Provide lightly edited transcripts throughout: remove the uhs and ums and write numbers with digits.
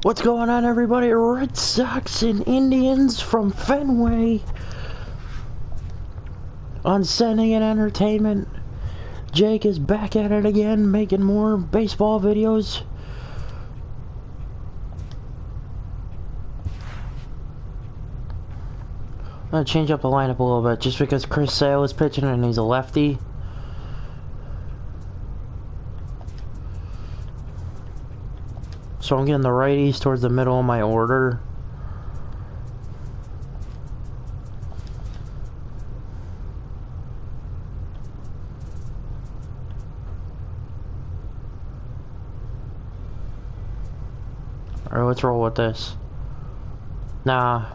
What's going on, everybody? Red Sox and Indians from Fenway on Sending and Entertainment. Jake is back at it again, making more baseball videos. I'm gonna change up the lineup a little bit just because Chris Sale is pitching and he's a lefty. So I'm getting the righties towards the middle of my order. Alright, let's roll with this. Nah.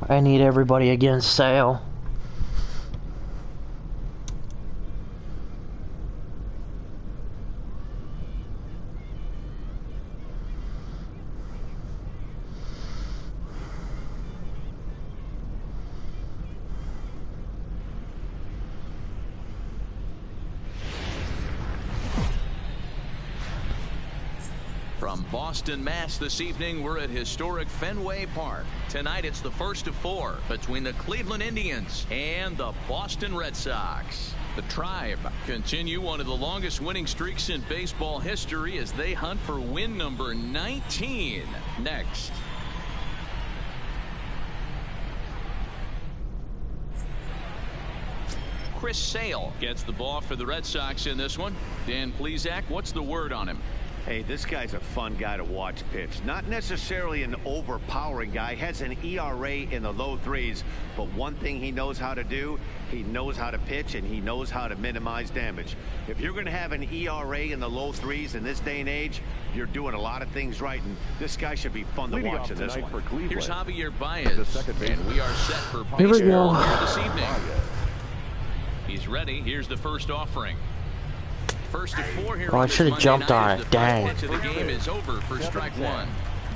I need everybody against Sale. From Boston, Mass. This evening, we're at historic Fenway Park. Tonight, it's the first of four between the Cleveland Indians and the Boston Red Sox. The Tribe continue one of the longest winning streaks in baseball history as they hunt for win number 19 next. Chris Sale gets the ball for the Red Sox in this one. Dan Plesac, what's the word on him? Hey, this guy's a fun guy to watch pitch. Not necessarily an overpowering guy. Has an ERA in the low threes. But one thing he knows how to do, he knows how to pitch and he knows how to minimize damage. If you're going to have an ERA in the low threes in this day and age, you're doing a lot of things right. And this guy should be fun to watch in this one. Here's Javier Baez. And we are set for Here we go. Here this evening. He's ready. Here's the first offering. First of four here. Oh, I should have jumped on it. Dang. The game is over for strike one.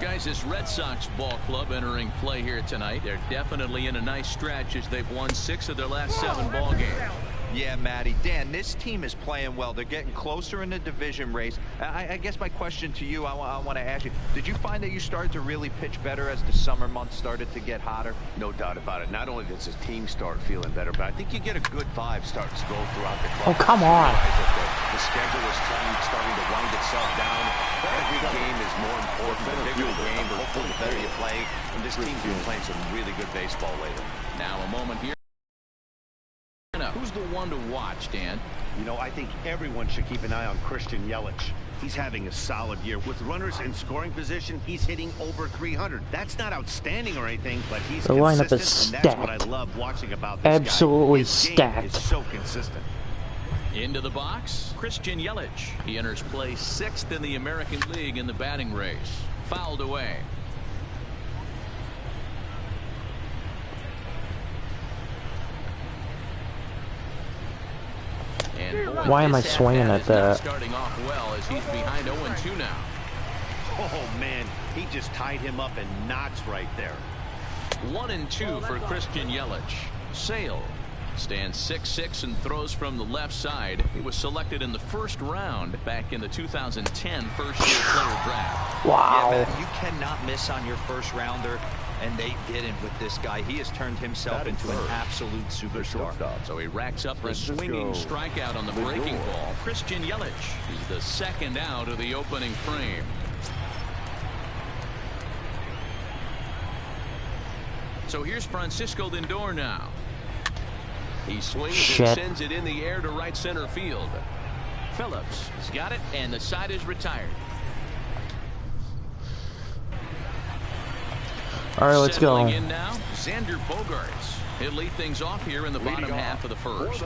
Guys, this Red Sox ball club entering play here tonight. They're definitely in a nice stretch as they've won 6 of their last 7 ball games. Yeah, Matty. Dan, this team is playing well. They're getting closer in the division race. I guess my question to you, I want to ask you, did you find that you started to really pitch better as the summer months started to get hotter? No doubt about it. Not only does his team start feeling better, but I think you get a good vibe starting to go throughout the club. Oh, come on. The schedule is starting to wind itself down. Every game is more important. The bigger the game, the better you play. And this team's been playing some really good baseball lately. Now a moment here. Who's the one to watch, Dan? You know, I think everyone should keep an eye on Christian Yelich. He's having a solid year. With runners in scoring position, he's hitting over 300. That's not outstanding or anything, but he's the lineup is stacked. And that's what I love watching about this Absolutely guy. His stacked. game is so consistent. Into the box, Christian Yelich. He enters play 6th in the American League in the batting race. Fouled away. Why am I swinging at that? Starting off well as he's behind 0-2 now. Oh man, he just tied him up in knots right there. 1-2 for Christian Yelich. Sale stands 6'6" and throws from the left side. He was selected in the first round back in the 2010 first-year player draft. Wow. Yeah, man, you cannot miss on your first rounder. And they didn't with this guy. He has turned himself into an absolute superstar. So he racks up the swinging strikeout on the breaking ball. Christian Yelich is the second out of the opening frame. So here's Francisco Lindor now. He swings and sends it in the air to right center field. Phillips has got it, and the side is retired. All right, let's go. In now, Xander Bogaerts. He'll lead things off here in the bottom half of the first.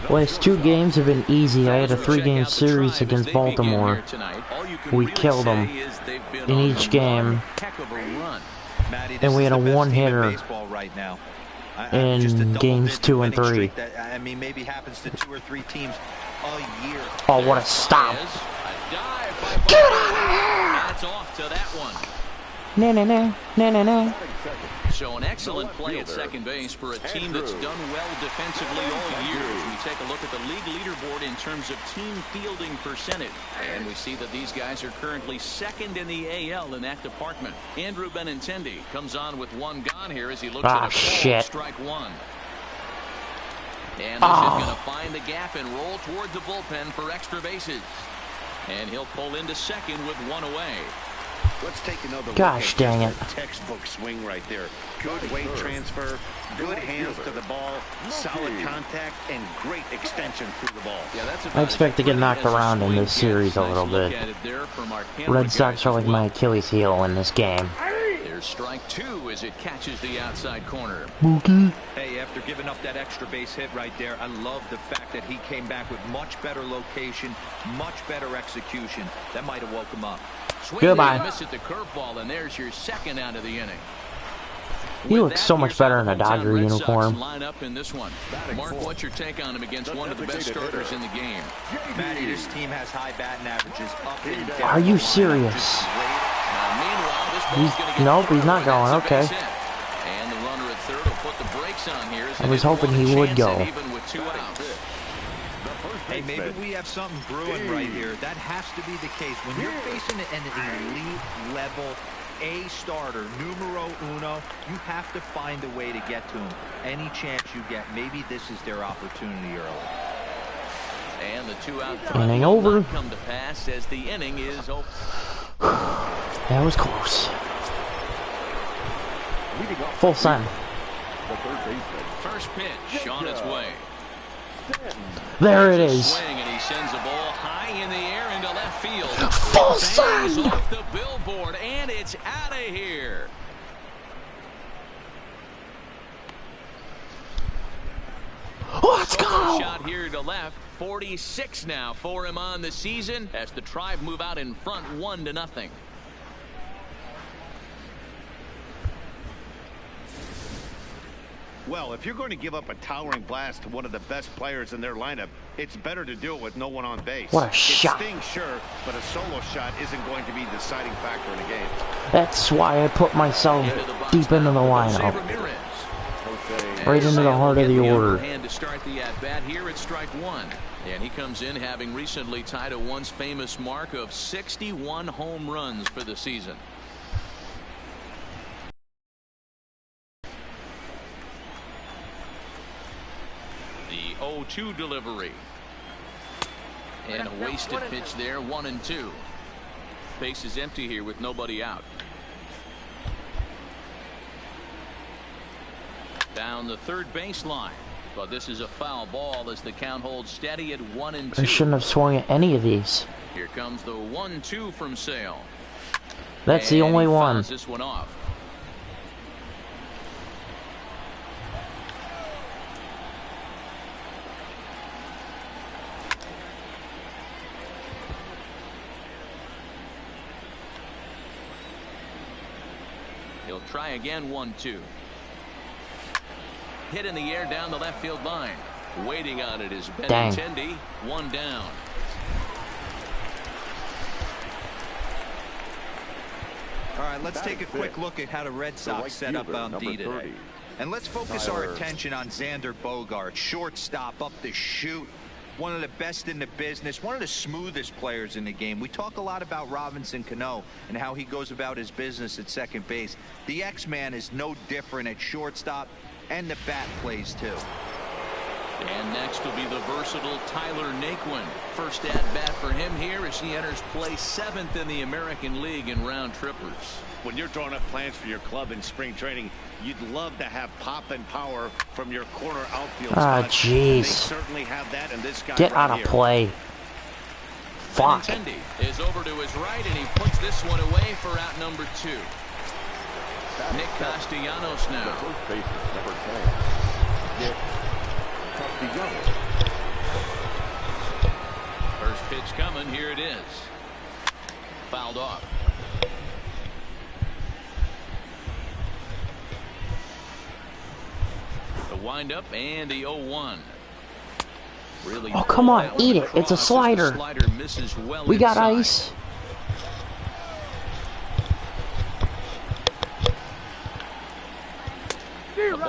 Last 2 games have been easy. I had a 3-game series against Baltimore. We killed them in each game, and we had a 1-hitter in games 2 and 3. I mean, maybe happens to 2 or 3 teams a year. Oh, what a stop! Get out of here! That's off to that one. Na na na na na na. So an excellent play at second base for a team that's done well defensively all year. We take a look at the league leaderboard in terms of team fielding percentage. And we see that these guys are currently second in the AL in that department. Andrew Benintendi comes on with one gone here as he looks at a ball, strike one. And this is going to find the gap and roll toward the bullpen for extra bases. And he'll pull into second with one away. Let's take another Gosh look at dang it. Textbook swing right there. Good weight transfer, good hands to the ball, solid contact, and great extension through the ball. Yeah, that's I expect to get knocked around in this series a little bit. Red Sox are like my Achilles heel in this game. There's strike two as it catches the outside corner. Mookie. Hey, after giving up that extra base hit right there, I love the fact that he came back with much better location, much better execution. That might have woke him up. Goodbye. Miss at the curveball, and there's your second out of the inning. He looks so much better in a Dodger uniform. Line up in this one. Mark, what's your take on him against one of the best starters in the game? Matty, this team has high batting averages up and down. Are you serious? Meanwhile, this ball's going to get Nope, he's not going. Okay. And the runner at third will put the brakes on here. I was hoping he would go. Even with two outs. Hey, maybe we have something brewing right here. That has to be the case. When you're facing an elite level A starter, numero uno, you have to find a way to get to him. Any chance you get, maybe this is their opportunity early. And the two-out Inning over. Come to pass as the inning is over. That was close. Full send. First pitch on its way. There it is. Swing, and he sends a ball high in the air into left field. Full send. Off the billboard, and it's out of here. Let's go. Shot here to left. 46 now for him on the season as the Tribe move out in front 1-0. Well, if you're going to give up a towering blast to one of the best players in their lineup, it's better to do it with no one on base. What a shot. It stings, sure, but a solo shot isn't going to be the deciding factor in a game. That's why I put myself deep into the lineup. Right into the heart of the order. And to start the at-bat here at strike one. And he comes in having recently tied a once famous mark of 61 home runs for the season. The 0-2 delivery. And a wasted pitch there, 1-2. Base is empty here with nobody out. Down the third baseline. But this is a foul ball as the count holds steady at 1-2. I shouldn't have swung at any of these. Here comes the 1-2 from Sale. That's the only one. This one off. He'll try again. 1-2. Hit in the air down the left field line. Waiting on it is Benintendi. One down. All right, let's take a quick look at how the Red Sox set up on D today. And let's focus our attention on Xander Bogaerts, shortstop up the chute. One of the best in the business, one of the smoothest players in the game. We talk a lot about Robinson Cano and how he goes about his business at second base. The X-Man is no different at shortstop, and the bat plays too. And next will be the versatile Tyler Naquin. First at-bat for him here as he enters play 7th in the American League in round trippers. When you're drawing up plans for your club in spring training, you'd love to have pop and power from your corner outfield Ah, spots. jeez. They certainly have that in this guy. Get right out of here. play. Fuck. Benintendi is over to his right, and he puts this one away for out number 2. Nick Castellanos now. First pitch coming. Here it is. Fouled off. The windup and the 0-1. Really. Oh, come on, eat it. It's a slider. Misses well We got inside. ice.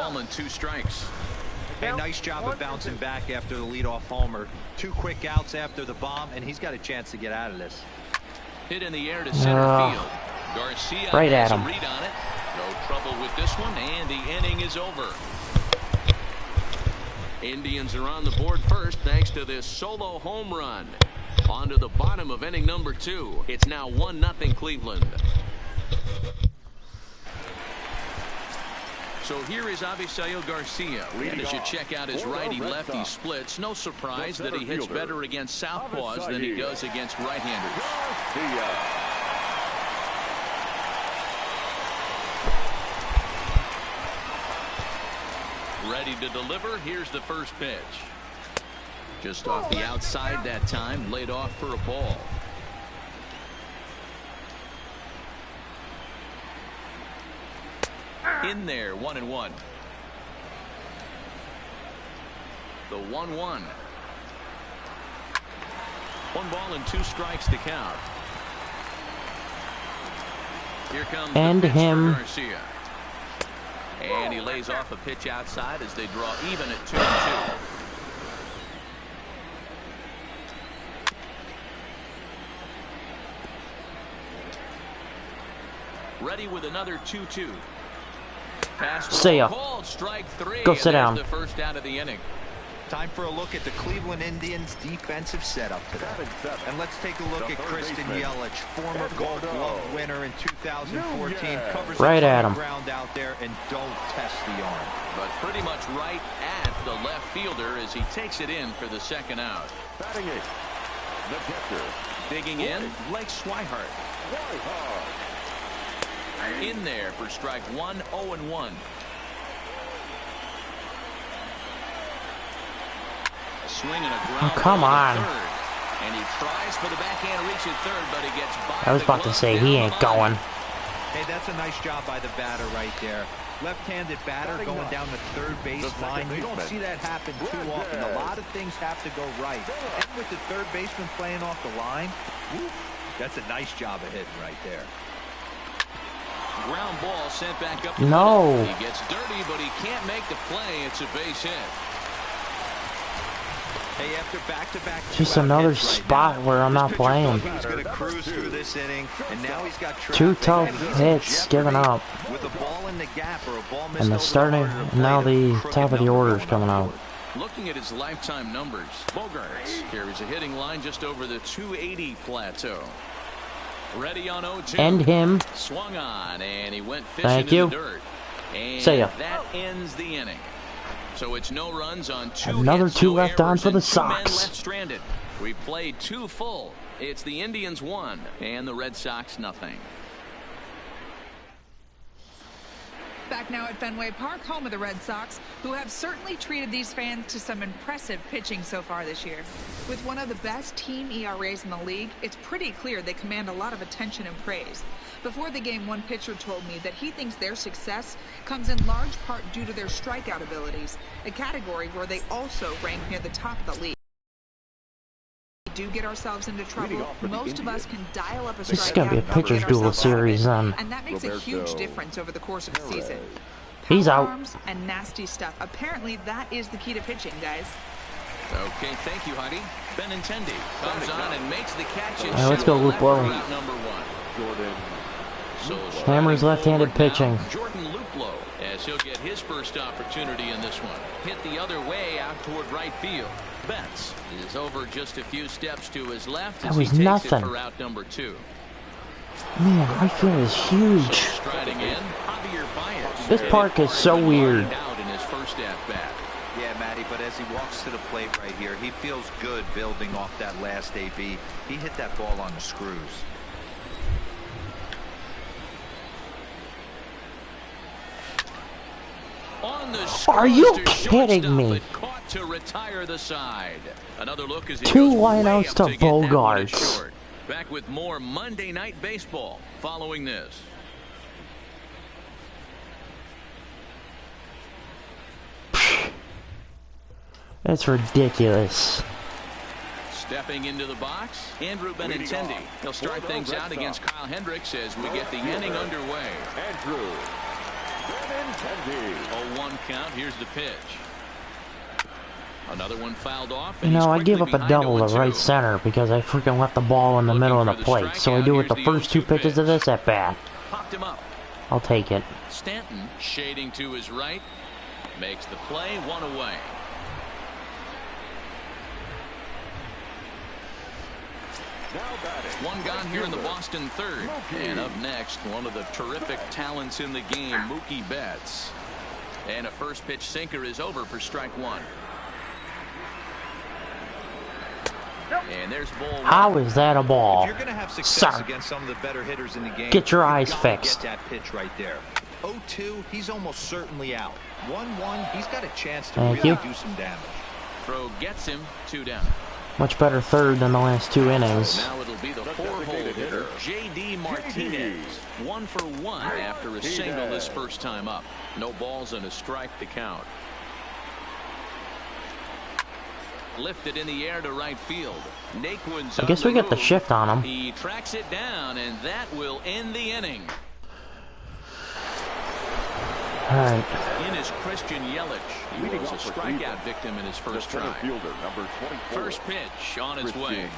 ball and 2 strikes. Hey, nice job of bouncing back after the leadoff homer. 2 quick outs after the bomb, and he's got a chance to get out of this. Hit in the air to center field. Garcia right has at a him. read on it. No trouble with this one, and the inning is over. Indians are on the board first thanks to this solo home run. On to the bottom of inning number 2. It's now 1-0 Cleveland. So here is Avisail Garcia. And as you check out his righty-lefty splits, no surprise that he hits better against southpaws than he does against right-handers. Ready to deliver. Here's the first pitch. Just off the outside that time, laid off for a ball. In there, 1-1. The 1-1. 1 ball and 2 strikes to count. Here comes And the pitch him. for Garcia. And he lays off a pitch outside as they draw even at 2-2. Ready with another 2-2. See ya. Called, strike 3. Go sit down. The first out of the inning. Time for a look at the Cleveland Indians defensive setup today. And let's take a look at Kristen Yelich, former Gold Glove winner in 2014. Covers Right at him. ground out there and don't test the arm. But pretty much right at the left fielder as he takes it in for the second out. Batting eighth, the catcher. Digging in, Blake Swihart. In there for strike 1, 0-1. A swing and a ground. Oh, come ball to on. third. And he tries for the backhand reach at third, but he gets by. I was about to say he ain't going. Hey, that's a nice job by the batter right there. Left-handed batter going down the third base line. You don't see that happen too often. A lot of things have to go right. And with the third baseman playing off the line, that's a nice job of hitting right there. Ground ball sent back up. No. He gets dirty, but he can't make the play. It's a base hit. Hey, after back-to-back Just another spot where I'm not playing. He's going to cruise through this inning, and now he's got 2 tough hits given up. With a ball in the gap or a ball missed And the over starting, the plate, now a the crooked top of the number order's going coming on out. the board. Looking at his lifetime numbers, Bogarts carries a hitting line just over the 280 plateau. Ready on 0-2. And him. Swung on, and he went fishing Thank in you. the dirt. And See ya. that ends the inning. So it's no runs on 2 Another hits, 2 no left on errors, for the and 2 men Sox. left stranded. We played 2 full. It's the Indians 1 and the Red Sox nothing. Back now at Fenway Park, home of the Red Sox, who have certainly treated these fans to some impressive pitching so far this year. With one of the best team ERAs in the league, it's pretty clear they command a lot of attention and praise. Before the game, one pitcher told me that he thinks their success comes in large part due to their strikeout abilities, a category where they also rank near the top of the league. Do get ourselves into trouble, most of us can dial up a strikeout. This is gonna be a pitcher's duel series then. And that makes a huge difference over the course of the season. He's Power out. arms and nasty stuff. Apparently that is the key to pitching, guys. Okay, thank you, Heidi. Benintendi comes on and makes the catch. And Let's go, Luke Lowe. Number 1. So Hammer's left-handed now, pitching. Jordan Luplow, as he'll get his first opportunity in this one. Hit the other way out toward right field. Betts is over just a few steps to his left That as was he takes nothing. it for out number 2. Man, my field is huge. Striding in, Javier Baez. This park is so weird. Out in his first at bat. Yeah, Matty, but as he walks to the plate right here, he feels good building off that last AB. He hit that ball on the screws. On the Are you screws to kidding shortstop, me? but caught to retire the side. Another look as he 2 goes way lineouts up to get that one in Bogarts. short. Back with more Monday Night Baseball following this. That's ridiculous. Stepping into the box, Andrew Benintendi. He'll start things out against Kyle Hendricks as we get the inning underway. Andrew 0-1 count. Here's the pitch. Another one fouled off. You know, I gave up a double to right center because I freaking left the ball in the middle of the plate. So I do with the first two pitches of this at bat. Popped him up. I'll take it. Stanton shading to his right. Makes the play, one away. One gone here in the Boston third. And up next, one of the terrific talents in the game, Mookie Betts. And a first pitch sinker is over for strike one. And there's ball one. How is that a ball? If you're going to have success Sir, against some of the better hitters in the game, get your eyes you've fixed. Get that pitch right there. 0-2, he's almost certainly out. 1-1, he's got a chance to Thank really you. do some damage. Throw gets him, 2 down. Much better third than the last two innings. Now it'll be the 4-hole hitter, J.D. Martinez. 1 for 1 after a single his first time up. No balls and a strike to count. Lifted in the air to right field. Naquin's I guess we got the shift on him. He tracks it down, and that will end the inning. All right. In is Christian Yelich. He was a strikeout victim in his first try. First pitch on its way.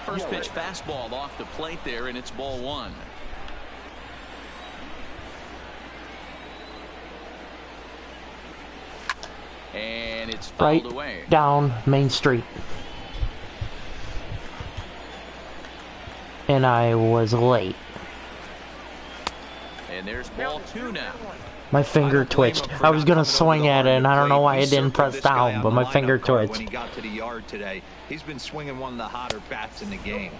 First pitch fastball off the plate there, and it's ball one. And it's fouled Right away. down Main Street. And I was late. And there's ball two now. My finger twitched. I was gonna swing at it, and I don't know why I didn't press down, but my finger twitched. When he got to the yard today, he's been swinging one of the hotter bats in the game.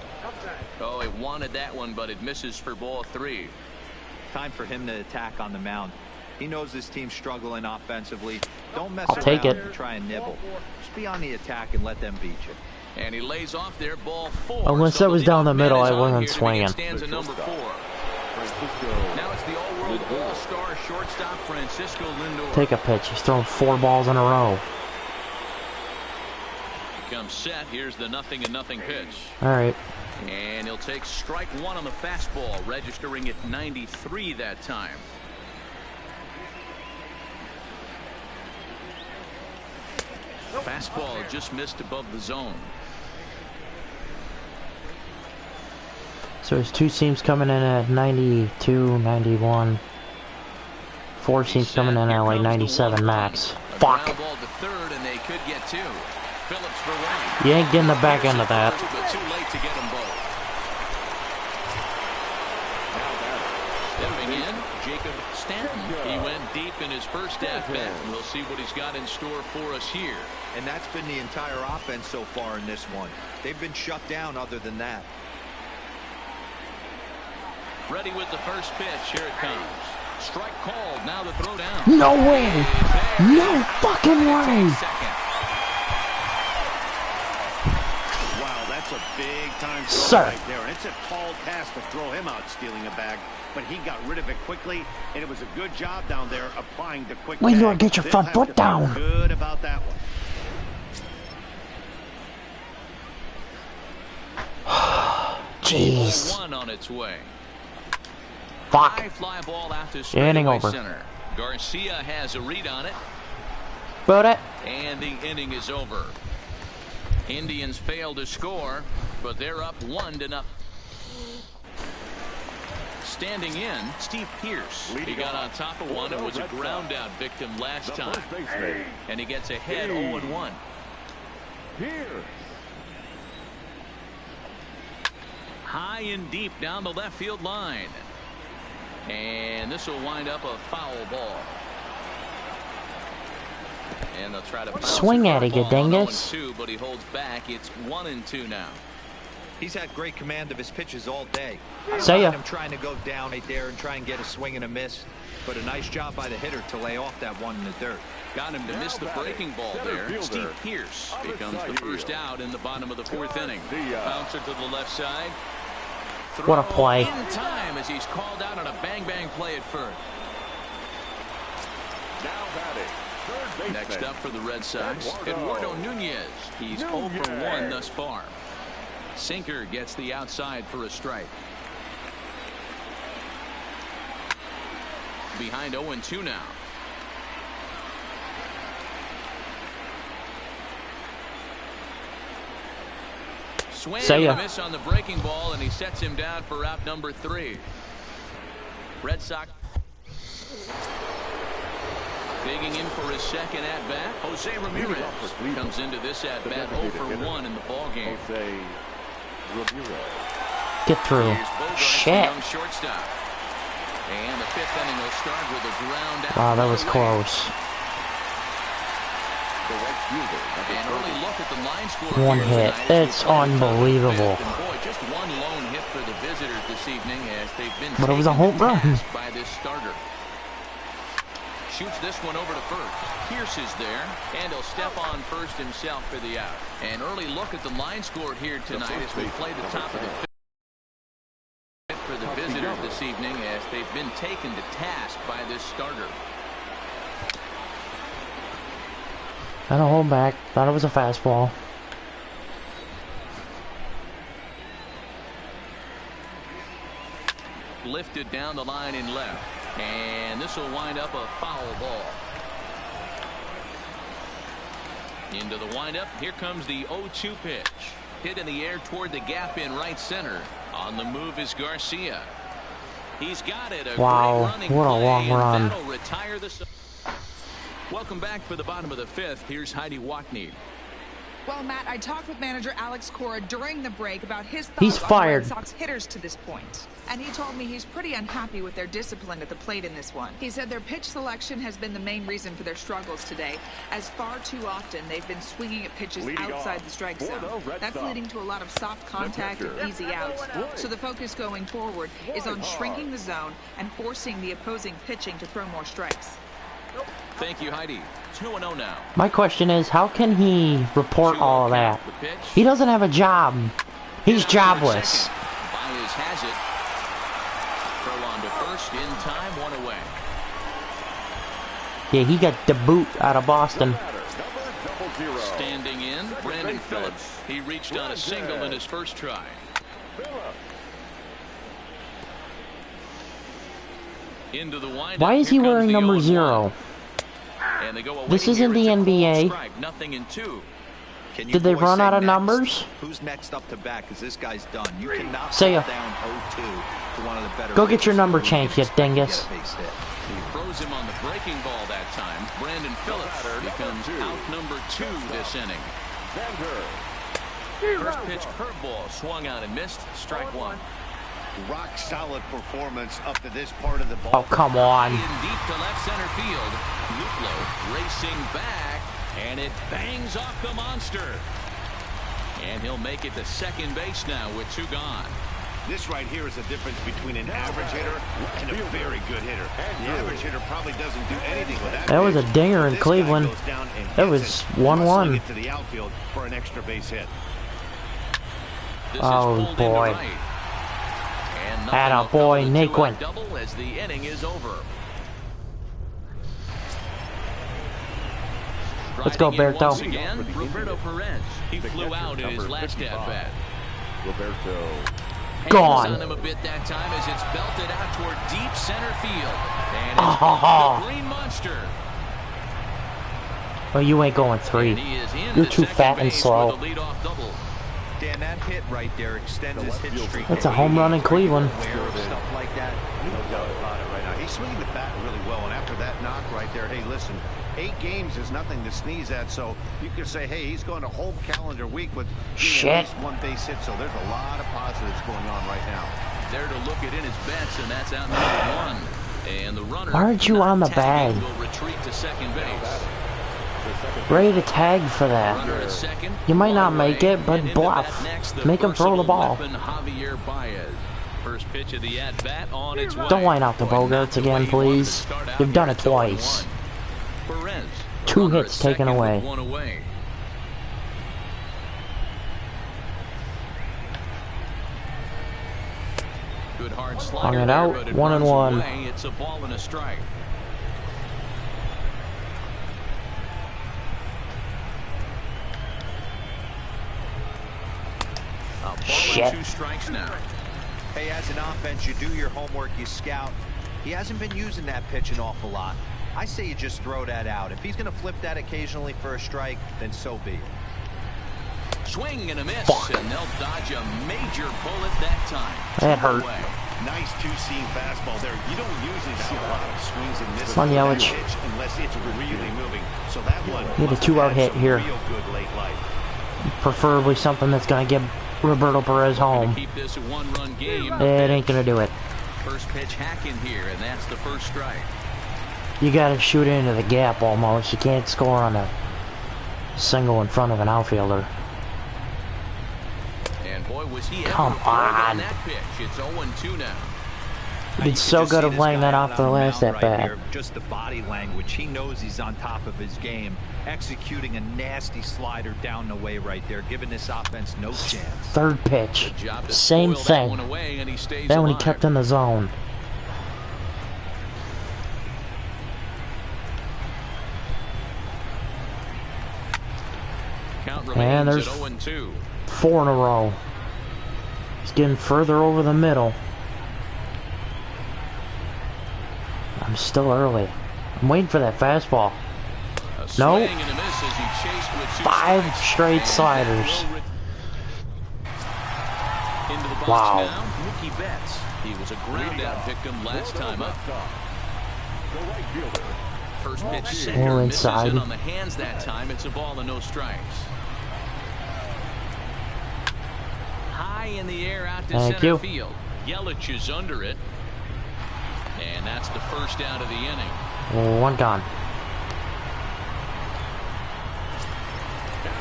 Oh, he wanted that one, but it misses for ball three. Time for him to attack on the mound. He knows this team's struggling offensively. Don't mess around take it. and try and nibble. Just be on the attack and let them beat you. And he lays off there, ball four. Unless that was down the middle, I wasn't swinging. Stanza number 4. Now it's the all-world all-star shortstop Francisco Lindor. Take a pitch. He's thrown 4 balls in a row. Comes set. Here's the 0-0 pitch. All right. And he'll take strike one on the fastball, registering at 93 that time. Fastball just missed above the zone. So there's 2 seams coming in at 92, 91. 4 seams coming in at like 97 max. Fuck. Ground ball to third, and they could get 2. Phillips for right. You ain't getting the back end of that. But too late to get them both. Stepping in, Jacob Stanton. He went deep in his first at-bat. We'll see what he's got in store for us here. And that's been the entire offense so far in this one. They've been shut down other than that. Ready with the first pitch. Here it comes. Strike called. Now the throw down. No way. No fucking way. Wow, that's a big-time throw Sir. right there. And it's a tall task to throw him out stealing a bag, but he got rid of it quickly, and it was a good job down there applying the quick Wait, tag. Lord, get your They'll front have foot to feel down. Good about that one. Jeez. One on its way. Fuck. High fly ball out to Inning straightaway over. center. Garcia has a read on it, But it. and the inning is over. Indians fail to score, but they're up 1-0. Standing in, Steve Pierce. He got on top of one and was a ground out victim last time. And he gets ahead 0-1. High and deep down the left field line. And this will wind up a foul ball. And they'll try to bounce Swing a at it, you curveball on dingus. 0-2, but he holds back. It's 1-2 now. He's had great command of his pitches all day. See ya. Him trying to go down right there and try and get a swing and a miss. But a nice job by the hitter to lay off that one in the dirt. Got him to miss the breaking ball there. Steve Pierce becomes the first out in the bottom of the 4th inning. Bouncer to the left side. What a play. In time as he's called out on a bang-bang play at first. Next up for the Red Sox, Eduardo Nunez. He's 0 for 1 thus far. Sinker gets the outside for a strike. behind 0-2 now. Swing and a miss on the breaking ball, and he sets him down for out number 3. Red Sox digging in for his second at-bat. Jose Ramirez comes into this at-bat 0 for 1 in the ballgame. Get through. Shit. Shortstop. And the 5th inning will start with a ground out. Wow, that was close. An early look at the line score. One hit. It's unbelievable. And boy, just one lone hit for the visitors this evening as they've been But it was a home run by this starter. Shoots this one over to first. Pierce is there, and he'll step on first himself for the out. An early look at the line score here tonight as we play the top of the 5th for the visitors this evening as they've been taken to task by this starter. Had a hold back. Thought it was a fastball. Lifted down the line in left. And this will wind up a foul ball. Into the windup. Here comes the 0-2 pitch. Hit in the air toward the gap in right center. On the move is Garcia. He's got it. Wow, what a long run. That'll retire the... Welcome back for the bottom of the 5th. Here's Heidi Watney. Well, Matt, I talked with manager Alex Cora during the break about his thoughts He's fired. on the Red Sox hitters to this point. And he told me he's pretty unhappy with their discipline at the plate in this one. He said their pitch selection has been the main reason for their struggles today, as far too often they've been swinging at pitches outside the strike zone. That's leading to a lot of soft contact and easy outs. So the focus going forward is on shrinking the zone and forcing the opposing pitching to throw more strikes. Thank you, Heidi. 2-0 now. My question is, how can he report all of that? He doesn't have a job. He's jobless. Baez has it. Throw on to first in time, 1 away. Yeah, he got the boot out of Boston. Standing in, Brandon Phillips. He reached on a single in his first try. Into the windup. Why is he wearing number 0? And they go this isn't the NBA. Nothing in 2. Did they run out of numbers? Who's next up to bat? Because this guy's done. You cannot Say ya. down 0-2 to one of the better. Go get your number changed, you dingus. He throws him on the breaking ball that time. Brandon Phillips becomes out number 2 this inning. First pitch curveball swung out and missed. Strike 1. Rock solid performance up to this part of the ball. Oh, come on. In deep to left center field. Luplo racing back, and it bangs off the monster. And he'll make it to second base now with 2 gone. This right here is the difference between an average hitter and a very good hitter. The average hitter probably doesn't do anything with that. That was a dinger in Cleveland. That was 1-1. To the outfield for an extra base hit. Oh boy. Atta boy, Naquin. Double as the inning is over. Let's go, Berto. Once again, Roberto Perez. He flew out in his last at-bat. Roberto. Gone. On him a bit that time as it's belted out toward deep center field. And it's the Green Monster. Well, you ain't going 3. You're too fat and slow. Dan, that hit right there extends his hit streak. That's a home run in Cleveland. Stuff like that. No doubt about it right now. He's swinging the bat really well, and after that knock right there, hey, listen, 8 games is nothing to sneeze at, so you could say, hey, he's going a whole calendar week with at least 1 base hit, so there's a lot of positives going on right now. There to look at in his bets, and that's out number 1. And the runner, why aren't you on the bag? will retreat to second base. Ready to tag for that. You might not make it, but bluff. Make him throw the ball. First pitch of the at-bat on its way. Don't line out the Bogarts again, please. You've done it twice. 2 hits taken away. Good hard Hung slider it there, out, but it 1-1. runs away. It's a ball and a strike. Shit. 2 strikes now. Hey, as an offense, you do your homework, you scout. He hasn't been using that pitch an awful lot. I say you just throw that out. If he's going to flip that occasionally for a strike, then so be it. Swing and a miss, and they'll dodge a major bullet that time. That hurt. Nice two-seam fastball there. You don't usually see a lot of swings and misses on, Yelich. unless it's really moving. So that one Need a 2-out hit here. Real good late life. Preferably something that's gonna get Roberto Perez home. Keep this a one-run game. It ain't gonna do it. First pitch hacking here, and that's the first strike. You gotta shoot into the gap almost. You can't score on a single in front of an outfielder. And boy, was he Come ever on. that pitch. It's 0-2 now. He did so good at playing that off the last at bat. Just the body language. He knows he's on top of his game. Executing a nasty slider down the way right there, giving this offense no chance. Third pitch, same thing. That one he kept in the zone. And there's 4 in a row. He's getting further over the middle. I'm still early. I'm waiting for that fastball. Nope. 5 straight sliders. Wow. Mookie Betts. He was a ground-out victim last time up. First pitch center misses it on the hands that time. It's a ball and no strikes. High in the air out to center field. Yelich is under it. And that's the first out of the inning. 1 gone.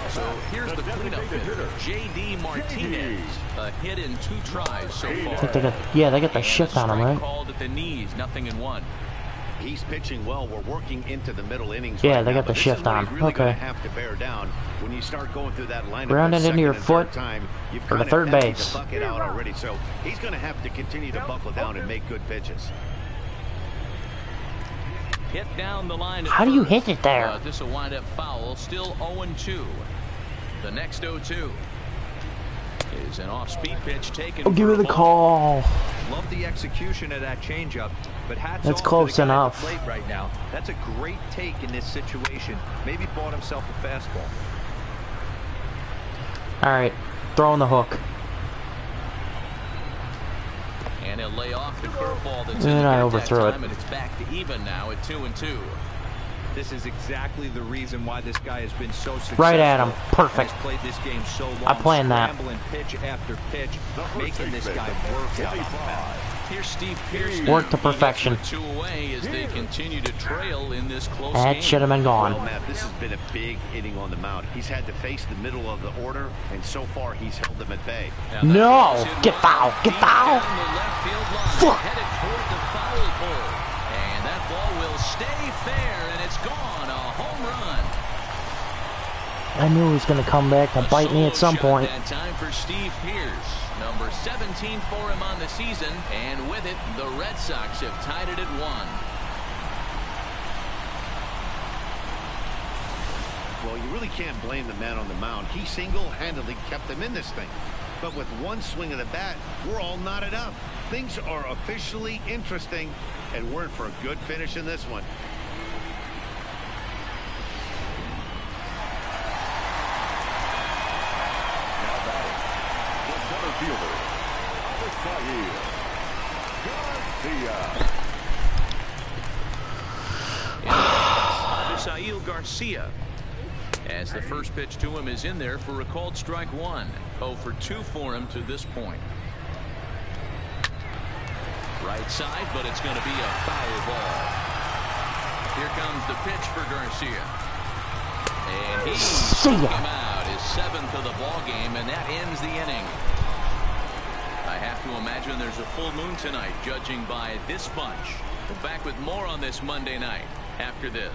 So here's the cleanup hitter, J.D. Martinez. A hit in 2 tries so far. I think they got the shift on him, right? Called at the knees, 0-1. He's pitching well. We're working into the middle innings. Yeah, right they now, got the but shift on. really Okay. Have to bear down when you start going through that lineup. Ground it into your foot time, for the third base. Bucket out already, so he's going to have to continue to buckle down and make good pitches. Hit down the line. How do you hit it there? This will wind up foul. Still 0-2. The next 0-2 is an off-speed pitch taken. Oh, give me the call. Love the execution of that changeup, but hats That's off close to the guy enough. at the plate right now. That's a great take in this situation. Maybe bought himself a fastball. All right, throwing the hook. And he'll lay off the curveball that's And I overthrew it. And it's back to even now at 2-2. This is exactly the reason why this guy has been so successful. Right at him. Perfect. He's played this game so long. I planned that. Scrambling pitch after pitch, making this guy work out on the mound. Here's Steve Pearson. Work to perfection. 2 away as they continue to trail in this close That game. should have been gone. Well, Matt, this has been a big inning on the mound. He's had to face the middle of the order, and so far he's held them at bay. No! Get foul! Get foul! Fuck! Headed toward the foul pole. And that ball will stay fair, and it's gone. A home run. I knew he was going to come back to bite me at some point. That time for Steve Pearce. Number 17 for him on the season, and with it, the Red Sox have tied it at 1. Well, you really can't blame the man on the mound. He single-handedly kept them in this thing. But with one swing of the bat, we're all knotted up. Things are officially interesting, and we're in for a good finish in this one. Avisail Garcia, as the first pitch to him is in there for a called strike 1. 0 for 2 for him to this point. Right side, but it's going to be a foul ball. Here comes the pitch for Garcia. And he struck him out, his 7th of the ball game, and that ends the inning. I have to imagine there's a full moon tonight, judging by this bunch. We're back with more on this Monday night after this.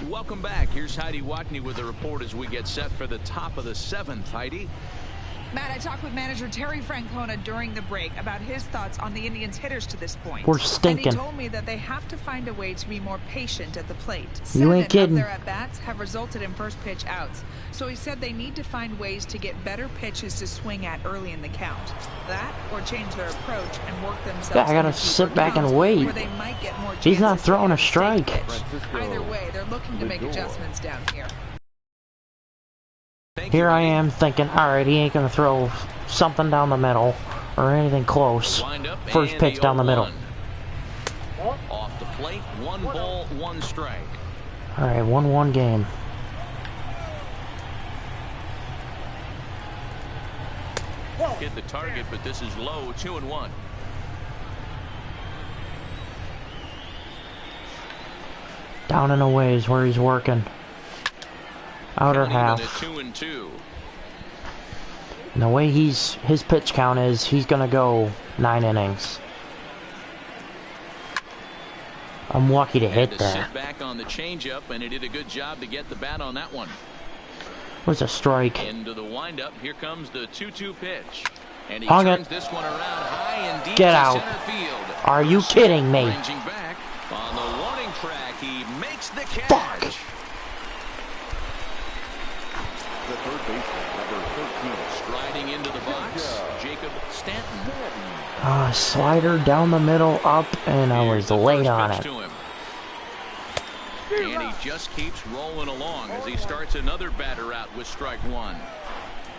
Welcome back. Here's Heidi Watney with the report as we get set for the top of the 7th. Heidi? Matt, I talked with manager Terry Francona during the break about his thoughts on the Indians' hitters to this point. We're stinking. And he told me that they have to find a way to be more patient at the plate. You ain't kidding. 7 of their at-bats have resulted in first pitch outs. So he said they need to find ways to get better pitches to swing at early in the count. That or change their approach and work themselves. Yeah, I gotta sit back and wait. Where they might get more He's not chances throwing to a strike. pitch. Either way, they're looking to make adjustments down here. Here I am thinking, alright, he ain't gonna throw something down the middle or anything close. First pitch down the middle. Off the plate, 1 ball, 1 strike. Alright, 1-1 game. Hit the target, but this is low, 2-1. Down and away is where he's working. Outer half. 2-2. And the way his pitch count is, he's gonna go 9 innings. I'm lucky to hit that. Sit back on the changeup, and he did a good job to get the bat on that one. Was a strike. Into the windup. Here comes the 2-2 pitch. And he Hung turns it. this one around high and deep Get to out. center field. Are you kidding me? Ranging back on the warning track. He makes the catch. Fuck. The third baseman, number 13. Striding into the box, Jacob Stanton. Slider down the middle, up, and I was late on it. And he just keeps rolling along as he starts another batter out with strike 1.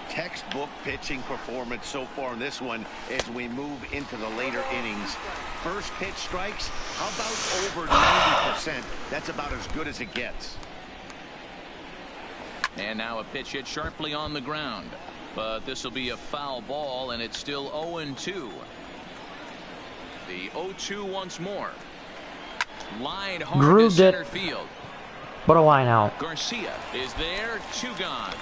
Textbook pitching performance so far in this one as we move into the later innings. First pitch strikes, how about over 90%? That's about as good as it gets. And now a pitch hit sharply on the ground. But this will be a foul ball, and it's still 0-2. The 0-2 once more. Line hard to center field. What a line out. Garcia is there, 2 gone.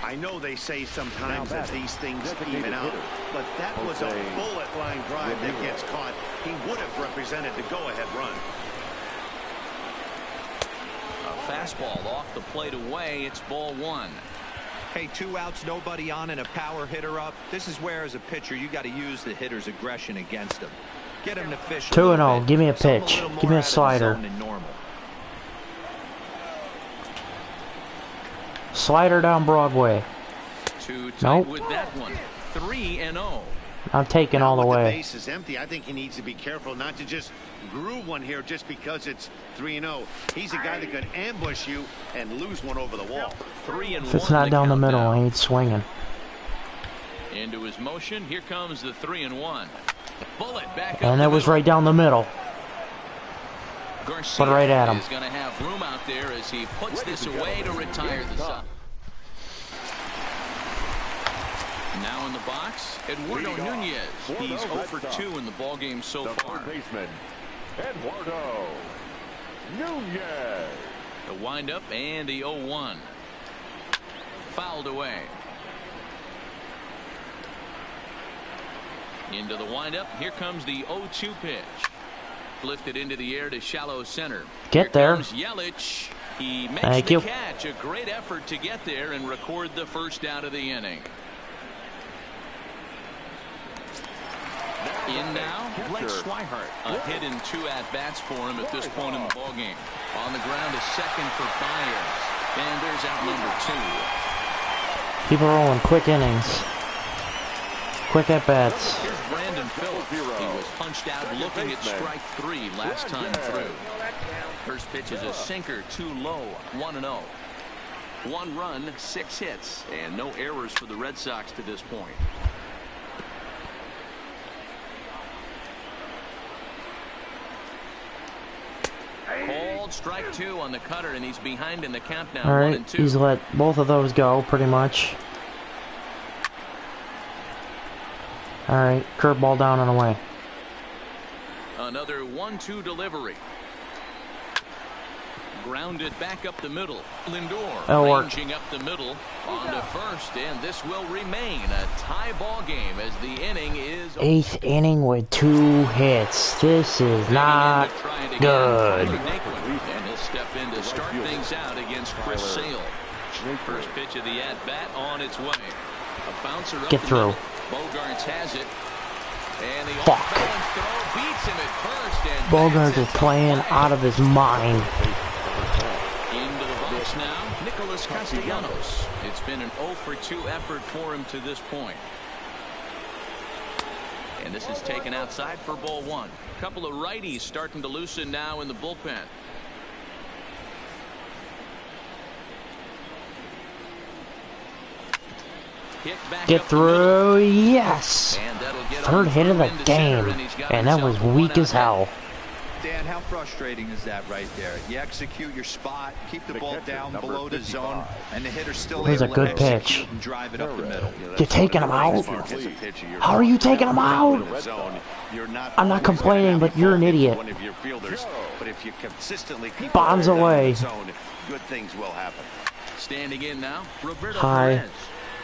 I know they say sometimes that these things even out, but that was a bullet line drive that gets caught. He would have represented the go-ahead run. A fastball off the plate away. It's ball 1. Hey, 2 outs, nobody on, and a power hitter up. This is where, as a pitcher, you got to use the hitter's aggression against him. Get him to fish. 2-0. Give me a pitch. Give me a slider. Slider down Broadway. Too tight Nope. with that one. 3-0. I'm taking all the way. The base is empty. I think he needs to be careful not to just groove one here just because it's 3-0. He's a guy that could ambush you and lose one over the wall. 3-1. If it's not down the middle, I ain't swinging. Into his motion. Here comes the 3-1. Bullet back up And that was right down the middle. Garcia But right at him. is going to have room out there as he puts this away to retire the sub. Now in the box, Eduardo Nunez. He's 0 for 2 in the ballgame so far. Third baseman, Eduardo Nunez. The windup and the 0-1. Fouled away. Into the windup. Here comes the 0-2 pitch. Lifted into the air to shallow center. Get there. Here comes Yelich. He makes Thank the you. catch. A great effort to get there and record the first out of the inning. In now, Blake Swihart. A hit in 2 at-bats for him at this point in the ballgame. On the ground is second for Byers. And there's out number 2. People rolling quick innings. Quick at-bats. Here's Brandon Phillips. He was punched out looking at strike 3 last time through. First pitch is a sinker, too low, 1-0. 1 run, 6 hits, and no errors for the Red Sox to this point. Called strike 2 on the cutter, and he's behind in the count now. All right, 1-2. he's let both of those go pretty much. All right, curveball down and away. Another 1-2 delivery. Grounded back up the middle. Lindor ranging up the middle on to first, and this will remain a tie ball game as the inning is 8th inning with 2 hits. This is not good. And he'll step in to start things out against Chris Sale. First pitch of the at-bat on its way. A bouncer up Get the through. middle. Bogarts has it. And the Fuck. off-balance throw beats him at first. And Bogarts that's is it. playing out of his mind. Into the box now, Nicholas Castellanos. It's been an 0 for 2 effort for him to this point. And this is taken outside for ball 1. A couple of righties starting to loosen now in the bullpen. Hit back Get up the middle. through. Yes. And that'll get Third on hit of through the into game. center, he's got And that was himself a weak as one-out hell. hit. Dan, how frustrating is that right there? You execute your spot, keep the ball down below the zone, and the hitter's still Here's able a good to execute pitch. and drive it up the middle. You're taking him out? How are you taking him out? I'm not complaining, but you're an idiot. But if you consistently keep Bonds the ball down in away. the zone, good things will happen. Standing in now, Roberto Hi. Perez.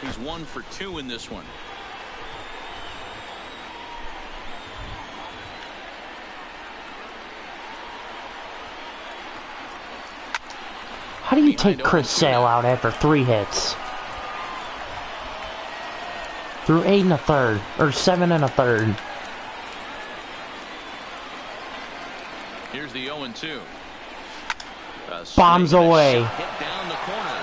He's 1 for 2 in this one. How do you take Chris Sale out after 3 hits? Through 8 1/3, or 7 1/3. Here's the 0-2. Bombs away. Hit down the corner.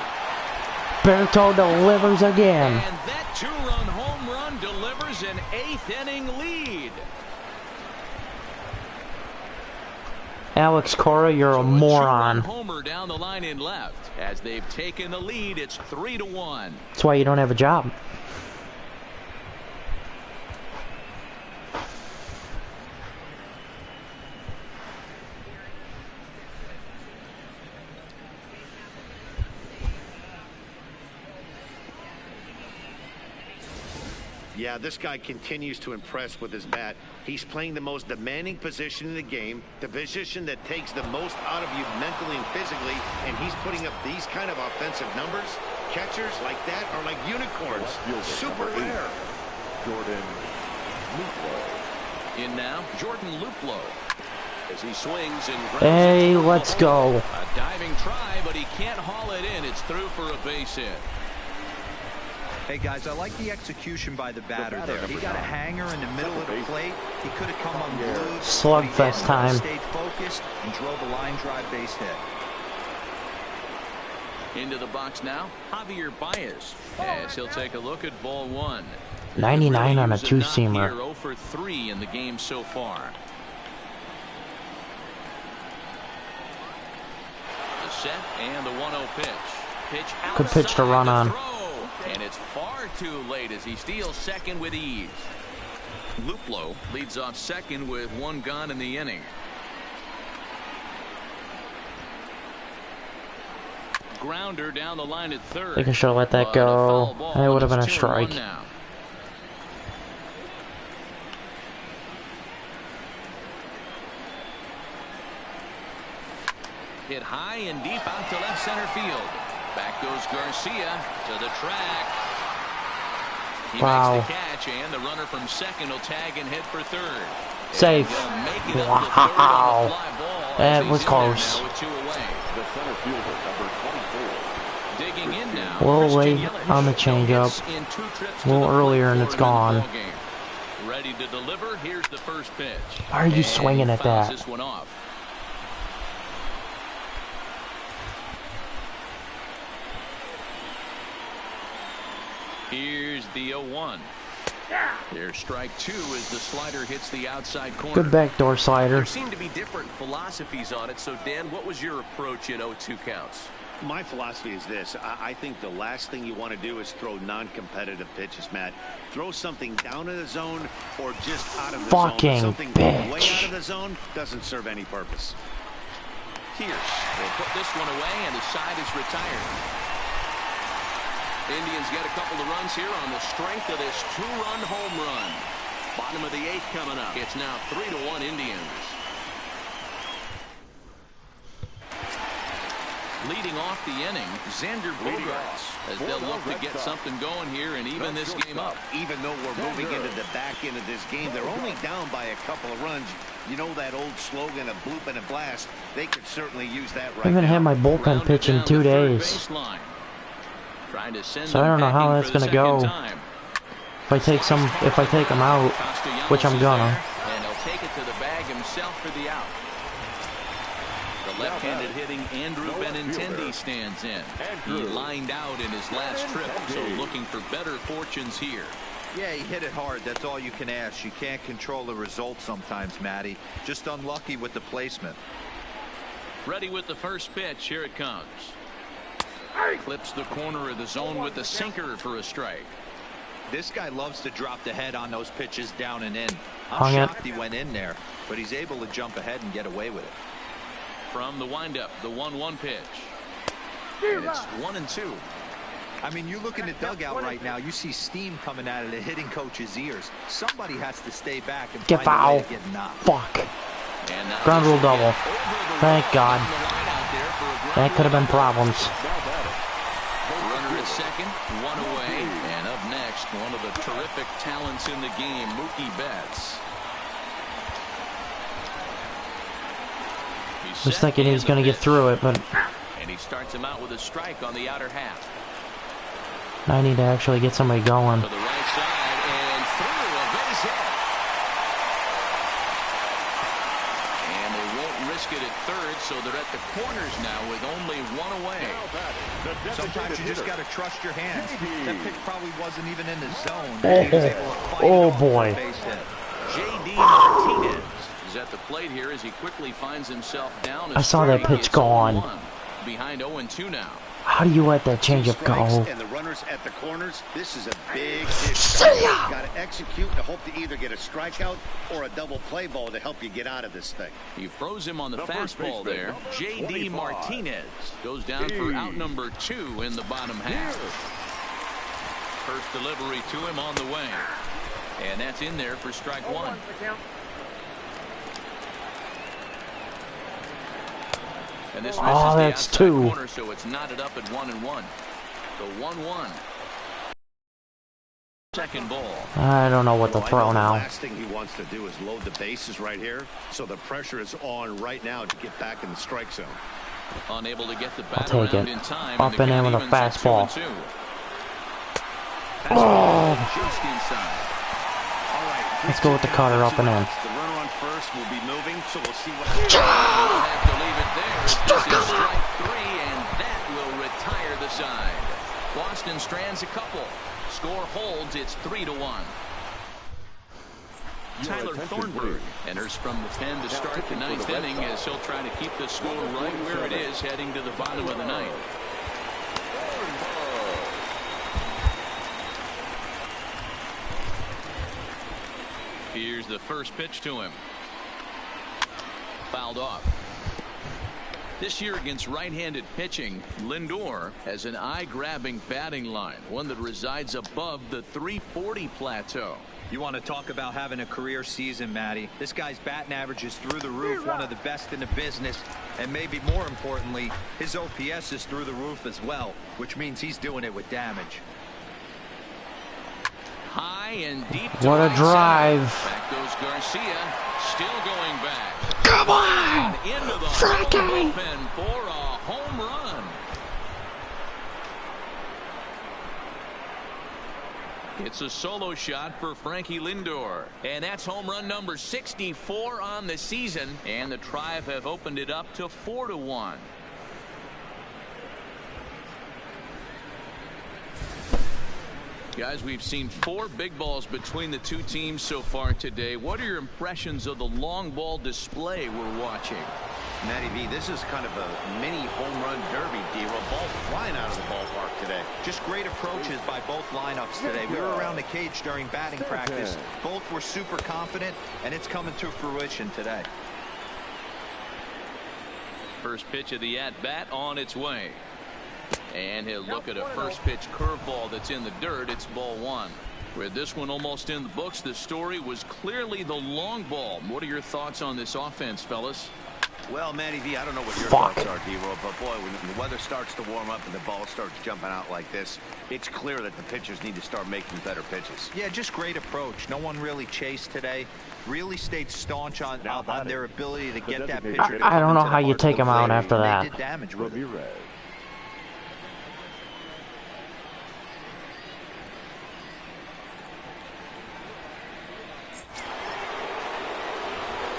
Berto delivers again. And that 2-run home run delivers an 8th inning lead. Alex Cora, you're a moron. Homer down the line in left. As they've taken the lead, it's 3-1. That's why you don't have a job. Yeah, this guy continues to impress with his bat. He's playing the most demanding position in the game, the position that takes the most out of you mentally and physically, and he's putting up these kind of offensive numbers. Catchers like that are like unicorns. Super rare. Jordan Luplow. In now, Jordan Luplow. As he swings and grounds Hey, it toward let's the go. hole. A diving try, but he can't haul it in. It's through for a base hit. Hey guys, I like the execution by the batter there. He got a hanger in the middle of the plate. He could have come unglued. Slugfest time. Stayed focused and drove a line drive base hit. Into the box now, Javier Baez. As he'll take a look at ball 1. 99 on a Really used it not two-seamer. here, 0 for 3 in the game so far. The set and the 1-0 pitch. Pitch Good pitch to outside run the on. throw. And it's far too late as he steals second with ease. Luplow leads off second with 1 gone in the inning. Grounder down the line at third. They should have let that But a foul go. ball, It would have and been a it's 2-1 strike. now. Hit high and deep out to left center field. Back goes Garcia to the track. He Wow. makes the catch, and the runner from second will tag and head for third. Safe. He'll make it up to third on the Wow. fly ball That as was he's in there close. now with 2 away. The center fielder, number 24. Digging in now. A little Christian late Yelich. on the No changeup. hits in 2 trips A little to the earlier plate and it's for him in the gone. ballgame. Ready to deliver. Here's the first pitch. Why are you And swinging at fouls that? This one off. Here's the 0-1. There's strike 2 as the slider hits the outside corner. Good backdoor slider. There seem to be different philosophies on it. So, Dan, what was your approach in 0-2 counts? My philosophy is this. I think the last thing you want to do is throw non-competitive pitches, Matt. Throw something down in the zone or just out of the Fucking zone. Something way bitch. out of the zone doesn't serve any purpose. Pierce will put this one away, and his side is retired. Indians get a couple of runs here on the strength of this 2-run home run. Bottom of the 8th coming up. It's now 3-1 Indians. Leading off the inning, Xander Bogaerts, as they'll look to get something going here and even this game up. Even though we're moving into the back end of this game, they're only down by a couple of runs. You know that old slogan, a bloop and a blast. They could certainly use that right I haven't now. had my bullpen Grounded pitch in down 2 the third days. baseline. Trying to send So I don't know how that's gonna go. time. If I take them out, which I'm gonna. And he'll take it to the bag himself for the out. The left-handed hitting Andrew Benintendi stands in. He lined out in his last trip, so looking for better fortunes here. Yeah, he hit it hard. That's all you can ask. You can't control the result sometimes, Matty. Just unlucky with the placement. Ready with the first pitch. Here it comes. Clips the corner of the zone with the sinker for a strike. This guy loves to drop the head on those pitches down and in. Hung I'm it. shocked he went in there, but he's able to jump ahead and get away with it. From the windup, the 1-1 pitch. And it's 1-2. I mean, you look in the dugout right now, you see steam coming out of the hitting coach's ears. Somebody has to stay back and Get find a way foul. to get knocked. Fuck. And now Ground rule double. over the Thank wall God. on the line out there for a ground That could have been rule. problems. Runner at second, one away. And up next, one of the terrific talents in the game, Mookie Betts. He's Was set thinking he and was the gonna get pitch. through it, but And he starts him out with a strike on the outer half. I need to actually get somebody going. To the right side and through a base hit. And they won't risk it at third, so they're at the corners now with only one away. Sometimes you just got to trust your hands. That pitch probably wasn't even in the zone. Oh, He was able to fight oh, it off for a boy. base hit. J.D. Martinez is at the plate here as he quickly finds himself down. I saw that pitch gone. Behind 0-2 now. How do you let that changeup Strikes go? and the runners at the corners. This is a big hit. Got to execute to hope to either get a strikeout or a double play ball to help you get out of this thing. He froze him on the first fastball baseman, there. J.D. 25. Martinez goes down for out number 2 in the bottom half. First delivery to him on the way. And that's in there for strike 1. And this misses the that's outside 2. corner, so it's knotted up at 1-1. So 1-1. Second ball. I don't know what to I throw know the now. last thing he wants to do is load the bases right here. So the pressure is on right now to get back in the strike zone. Unable to get the I'll bat take around it. in time. Up the and in count with a evens at fastball. 2-2. Oh. Just inside. All right, Let's go with the cutter up and in. The runner on first will be moving, so we'll see what. We'll have to leave it there. This is strike 3, and that will retire the side. Boston strands a couple. Score holds. It's 3-1. Tyler Thornburg enters from the pen to start the 9th inning as he'll try to keep the score right where it is heading to the bottom of the 9th. Here's the first pitch to him. Fouled off. This year against right-handed pitching, Lindor has an eye-grabbing batting line, one that resides above the 340 plateau. You want to talk about having a career season, Matty. This guy's batting average is through the roof, one of the best in the business, and maybe more importantly, his OPS is through the roof as well, which means he's doing it with damage. High and deep. What a drive. Back goes Garcia, still going back. Come on! Into the Frankie! bullpen for a home run. It's a solo shot for Frankie Lindor, and that's home run number 64 on the season, and the Tribe have opened it up to 4-1. Guys, we've seen 4 big balls between the two teams so far today. What are your impressions of the long ball display we're watching? Matty V, this is kind of a mini home run derby, D-Roll. Ball flying out of the ballpark today. Just great approaches by both lineups today. We were around the cage during batting practice. Both were super confident, and it's coming to fruition today. First pitch of the at-bat on its way. And he'll look at a first pitch curveball that's in the dirt. It's ball 1. With this one almost in the books, the story was clearly the long ball. What are your thoughts on this offense, fellas? Well, Matty V, I don't know what your thoughts are, D-Roll, but boy, when the weather starts to warm up and the ball starts jumping out like this, it's clear that the pitchers need to start making better pitches. Yeah, just great approach. No one really chased today. Really stayed staunch on their ability to get that pitcher. I don't know how you take him out after that. They did damage with it.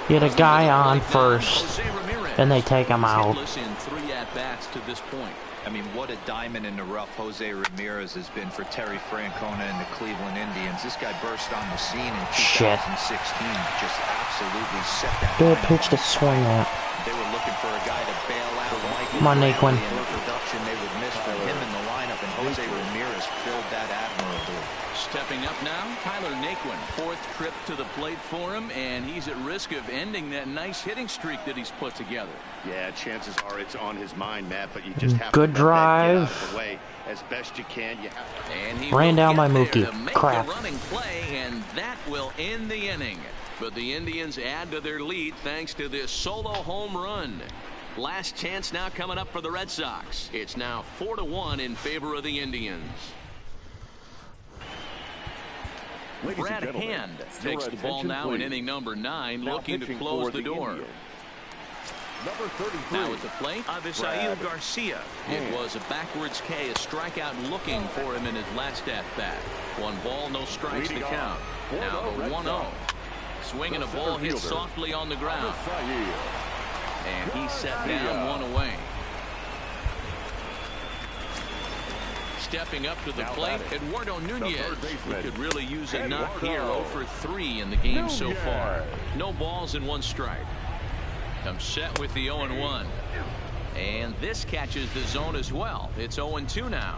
Get a guy on first, and they take him out. In 3 at-bats to this point. I mean, what a diamond in the rough Jose Ramirez has been for Terry Francona and the Cleveland Indians. This guy burst on the scene in 2016. Just absolutely set that. Good pitch to swing at. They were looking for a guy to bail out Mikey. Come on, Naquin. And the production they would miss from him in the lineup, and Jose Ramirez filled that admirably. Stepping up now, Tyler Naquin. 4th trip to the plate for him, and he's at risk of ending that nice hitting streak that he's put together. Yeah, chances are it's on his mind, Matt, but you just have Good to drive. Get out of the way as best you can. You have to. And he Ran down by Mookie. Mookie. Crap. Running play, and that will end the inning. But the Indians add to their lead thanks to this solo home run. Last chance now coming up for the Red Sox. It's now 4-1 in favor of the Indians. Brad Hand takes the ball now in inning number 9, looking to close the door. Number 33. Now at the plate, Avisail Garcia. It was a backwards K, a strikeout looking for him in his last at-bat. 1 ball, no strikes to count. Now the 1-0. Swinging a ball hit softly on the ground. And he set down 1 away. Stepping up to the plate, Eduardo Nunez. We could really use a knock here. 0 for 3 in the game so far. No balls and 1 strike. I'm set with the 0-1. And this catches the zone as well. It's 0-2 now.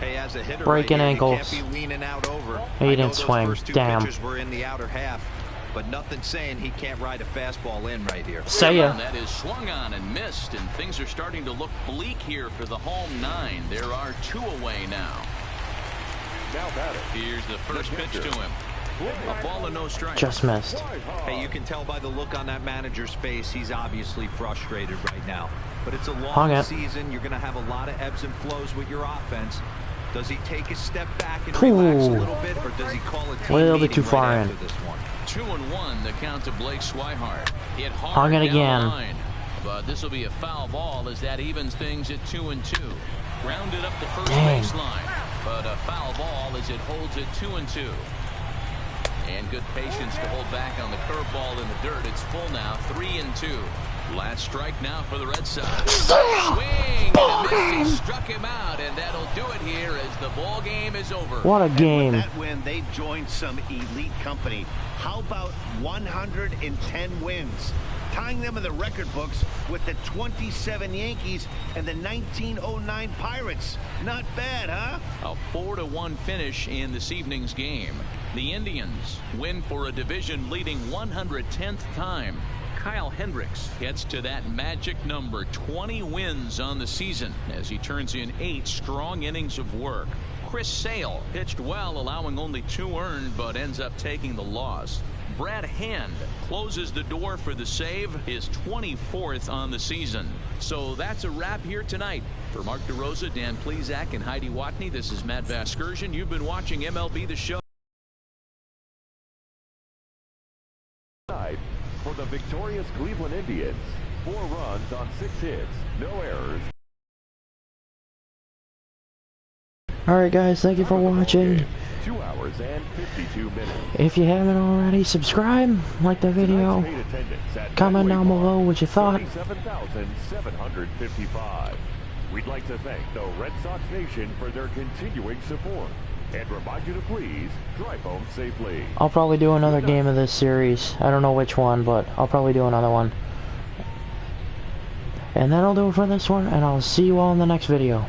Hey, as a hitter, breaking ankles. Can't be leaning out over. He didn't swing. Damn. Pitches were in the outer half, but nothing saying he can't ride a fastball in right here. See ya. That is swung on and missed, and things are starting to look bleak here for the home 9. There are 2 away now. Here's the first pitch to him. A ball and no strike. Just missed. Hey, you can tell by the look on that manager's face, he's obviously frustrated right now. But it's a Hung long it. season. You're going to have a lot of ebbs and flows with your offense. Does he take a step back and relax a little bit, or does he call a team little bit too meeting far right in. after this one? 2-1 the count to Blake Swihart. Hit hard Hung it down again. the line. But this will be a foul ball as that evens things at 2-2. Grounded up the first baseline. But a foul ball as it holds it 2-2. And good patience to hold back on the curveball in the dirt. It's full now, 3-2. Last strike now for the Red Sox. Swing and a miss. He struck him out, and that'll do it here as the ball game is over. What a game. And with that win, they joined some elite company. How about 110 wins? Tying them in the record books with the 27 Yankees and the 1909 Pirates. Not bad, huh? A 4-1 finish in this evening's game. The Indians win for a division-leading 110th time. Kyle Hendricks gets to that magic number, 20 wins on the season, as he turns in 8 strong innings of work. Chris Sale pitched well, allowing only 2 earned, but ends up taking the loss. Brad Hand closes the door for the save, his 24th on the season. So that's a wrap here tonight. For Mark DeRosa, Dan Plesac, and Heidi Watney, this is Matt Vasgersian. You've been watching MLB The Show. For the victorious Cleveland Indians, 4 runs on 6 hits, no errors. Alright guys, thank you for watching. 2 hours and 52 minutes. If you haven't already, subscribe, like the video, comment down below what you thought. 37,755. We'd like to thank the Red Sox Nation for their continuing support and remind you to please drive home safely. I'll probably do another game of this series. I don't know which one, but I'll probably do another one. And that'll do it for this one, and I'll see you all in the next video.